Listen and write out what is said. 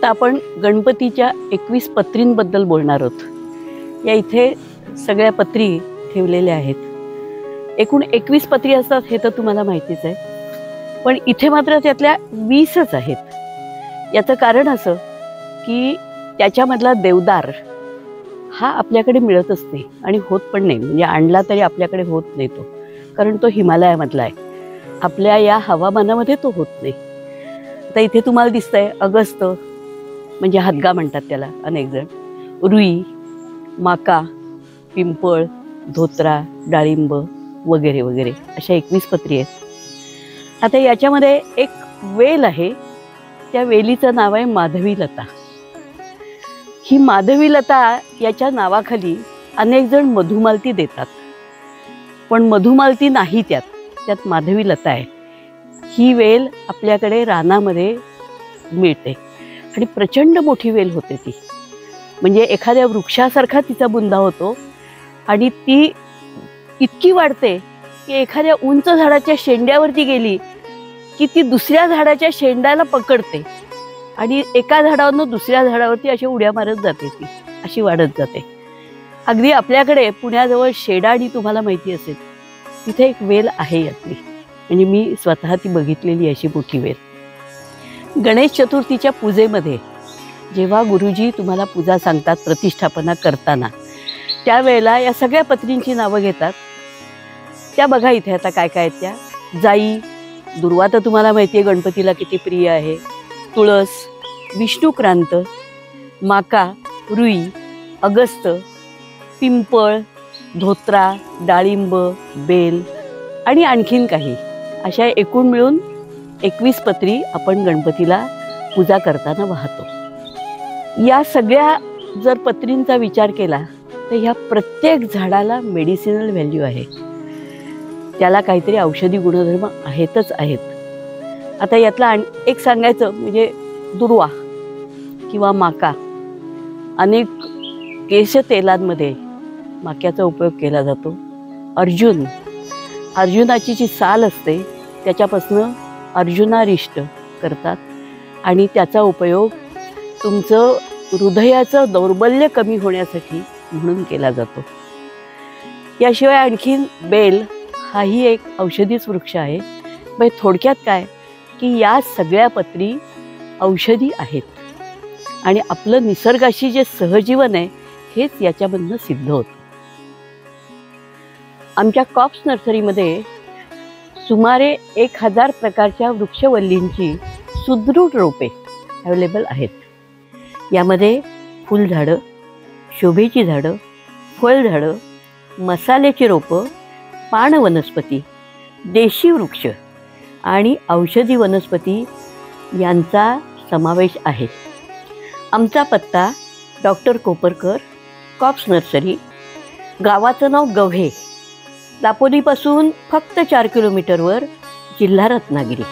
आता आपण गणपतीच्या 21 पत्रींबद्दल बोलणार आहोत। या इथे सगळ्या पत्री ठेवलेल्या आहेत। एकूण 21 पत्री असतात हे तर तुम्हाला माहितीच आहे, पण इथे मात्र त्यातल्या 20च आहेत। याचं कारण असं की त्याच्यामधला देवदार हा आपल्याकडे मिळतच नाही आणि होत पण नाही, म्हणजे आणला तरी आपल्याकडे होत नाही तो, कारण तो हिमालयामधला आहे। आपल्या या हवामानामध्ये तो होत नाही। आता इथे तुम्हाला दिसतंय अगस्त, म्हणजे हादगा म्हणतात त्याला अनेक जण, रुई, माका, पिंपळ, धोत्रा, डाळिंब वगैरे वगैरे अशा 21 पत्री आहेत। आता याच्यामध्ये एक वेल आहे, त्या वेलीचं नाव आहे माधवी लता। ही माधवी लता याच्या नावाखाली अनेक जण मधुमालती देतात, पण मधुमालती नाही, त्यात माधवी लता आहे। ही वेल आपल्याकडे रानामध्ये मिळते आणि प्रचंड मोठी वेल होते ती, म्हणजे एखाद्या वृक्षासारखा तिचा बुंदा होतो आणि ती इतकी वाढते की एखाद्या उंच झाडाच्या शेंड्यावरती गेली की ती दुसऱ्या झाडाच्या शेंड्याला पकडते आणि एका झाडावरून दुसऱ्या झाडावरती अशी उड्या मारत जाते, ती अशी वाढत जाते। अगदी आपल्याकडे पुण्याजवळ शेडाडी तुम्हाला माहिती असेल, तिथे एक वेल आहे यातली, म्हणजे मी स्वतः ती बघितलेली अशी मोठी वेल। गणेश चतुर्थीच्या पूजेमध्ये जेव्हा गुरुजी तुम्हाला पूजा सांगतात प्रतिष्ठापना करताना, त्यावेळेला या सगळ्या पत्रींची नावं घेतात। त्या बघा इथे आता काय काय आहेत त्या। जाई, दुर्वा तर तुम्हाला माहिती आहे गणपतीला किती प्रिय आहे, तुळस, विष्णुक्रांत, माका, रुई, अगस्त, पिंपळ, धोत्रा, डाळिंब, बेल आणि आणखीन काही, अशा एकूण मिळून 21 पत्री आपण गणपतीला पूजा करताना वाहतो। या सगळ्या जर पत्रींचा विचार केला तर ह्या प्रत्येक झाडाला मेडिसिनल व्हॅल्यू आहे, त्याला काहीतरी औषधी गुणधर्म आहेतच आहेत। आता यातला एक सांगायचं म्हणजे दुर्वा किंवा माका, अनेक केश तेलांमध्ये माक्याचा उपयोग केला जातो। अर्जुनाची जी साल असते त्याच्यापासून अर्जुनारिष्ट करतात आणि त्याचा उपयोग तुमचं हृदयाचं दौर्बल्य कमी होण्यासाठी म्हणून केला जातो। याशिवाय आणखीन बेल हाही एक औषधीच वृक्ष आहे। पण थोडक्यात काय की या सगळ्या पत्री औषधी आहेत आणि आपलं निसर्गाशी जे सहजीवन आहे हेच याच्यामधनं सिद्ध होतं। आमच्या कॉप्स नर्सरीमध्ये सुमारे 1000 प्रकारच्या वृक्षवल्लींची सुदृढ रोपे अवेलेबल आहेत। यामध्ये फुलझाडं, शोभेची झाडं, फळझाडं, मसाल्याची रोपं, पान वनस्पती, देशी वृक्ष आणि औषधी वनस्पती यांचा समावेश आहे। आमचा पत्ता डॉक्टर कोपरकर, कॉप्स नर्सरी, गावाचं नाव गव्हे, दापोलीपासून फक्त 4 किलोमीटरवर, जिल्हा रत्नागिरी।